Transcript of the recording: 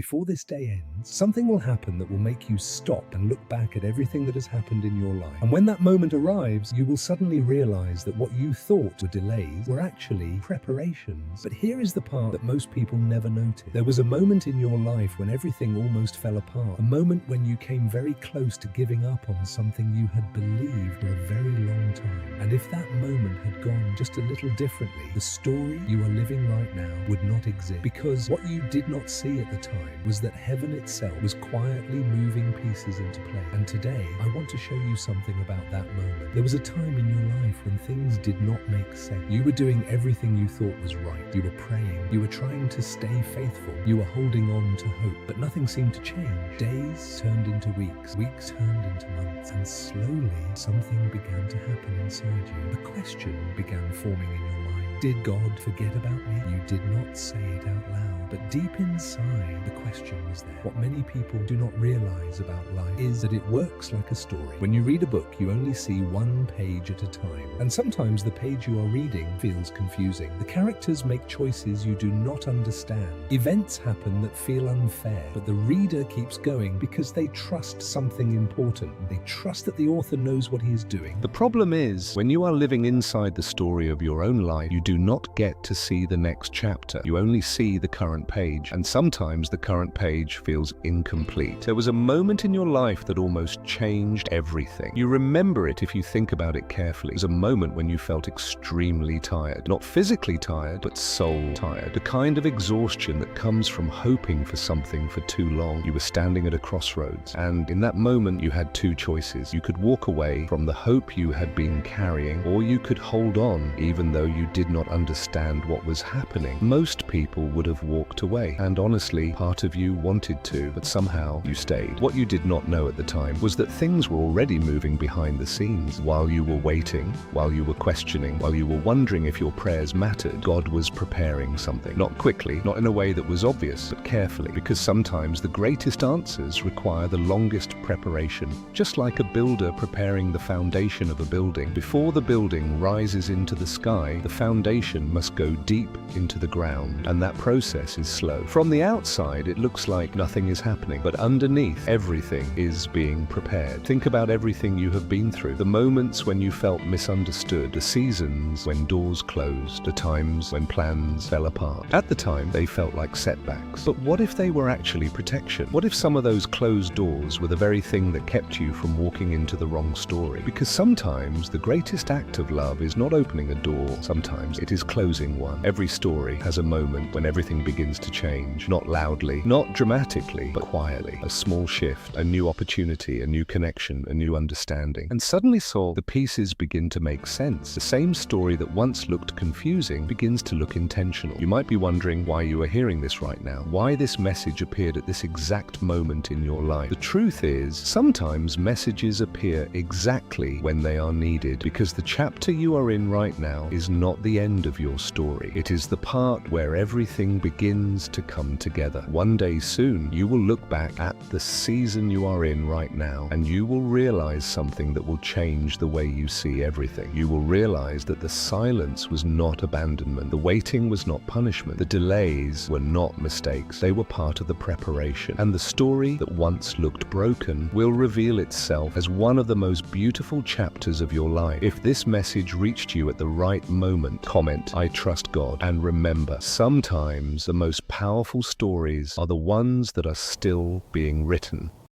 before this day ends, something will happen that will make you stop and look back at everything that has happened in your life. And when that moment arrives, you will suddenly realize that what you thought were delays were actually preparations. But here is the part that most people never notice. There was a moment in your life when everything almost fell apart. A moment when you came very close to giving up on something you had believed for a very long time. And if that moment had gone just a little differently, the story you are living right now would not exist. Because what you did not see at the time was that heaven itself was quietly moving pieces into place. And today, I want to show you something about that moment. There was a time in your life when things did not make sense. You were doing everything you thought was right. You were praying. You were trying to stay faithful. You were holding on to hope. But nothing seemed to change. Days turned into weeks. Weeks turned into months. And slowly, something began to happen inside you. A question began forming in your mind. Did God forget about me? You did not say it out loud, but deep inside, the question was there. What many people do not realize about life is that it works like a story. When you read a book, you only see one page at a time, and sometimes the page you are reading feels confusing. The characters make choices you do not understand. Events happen that feel unfair, but the reader keeps going because they trust something important. They trust that the author knows what he is doing. The problem is, when you are living inside the story of your own life, you do not get to see the next chapter. You only see the current page, and sometimes the current page feels incomplete. There was a moment in your life that almost changed everything. You remember it if you think about it carefully. It was a moment when you felt extremely tired. Not physically tired, but soul tired. The kind of exhaustion that comes from hoping for something for too long. You were standing at a crossroads, and in that moment you had two choices. You could walk away from the hope you had been carrying, or you could hold on even though you did not understand what was happening. Most people would have walked away, and honestly, part of you wanted to, but somehow you stayed. What you did not know at the time was that things were already moving behind the scenes. While you were waiting, while you were questioning, while you were wondering if your prayers mattered, God was preparing something. Not quickly, not in a way that was obvious, but carefully, because sometimes the greatest answers require the longest preparation. Just like a builder preparing the foundation of a building, before the building rises into the sky, the foundation must go deep into the ground, and that process is slow. From the outside, it looks like nothing is happening, but underneath, everything is being prepared. Think about everything you have been through. The moments when you felt misunderstood, the seasons when doors closed, the times when plans fell apart. At the time, they felt like setbacks. But what if they were actually protection? What if some of those closed doors were the very thing that kept you from walking into the wrong story? Because sometimes the greatest act of love is not opening a door, sometimes it is closing one. Every story has a moment when everything begins to change, not loudly, not dramatically, but quietly. A small shift, a new opportunity, a new connection, a new understanding. And suddenly, Saul, the pieces begin to make sense. The same story that once looked confusing begins to look intentional. You might be wondering why you are hearing this right now, why this message appeared at this exact moment in your life. The truth is, sometimes messages appear exactly when they are needed, because the chapter you are in right now is not the end of your story. It is the part where everything begins to come together. One day soon, you will look back at the season you are in right now, and you will realize something that will change the way you see everything. You will realize that the silence was not abandonment. The waiting was not punishment. The delays were not mistakes. They were part of the preparation. And the story that once looked broken will reveal itself as one of the most beautiful chapters of your life. If this message reached you at the right moment, comment, "I trust God." And remember, sometimes the most powerful stories are the ones that are still being written.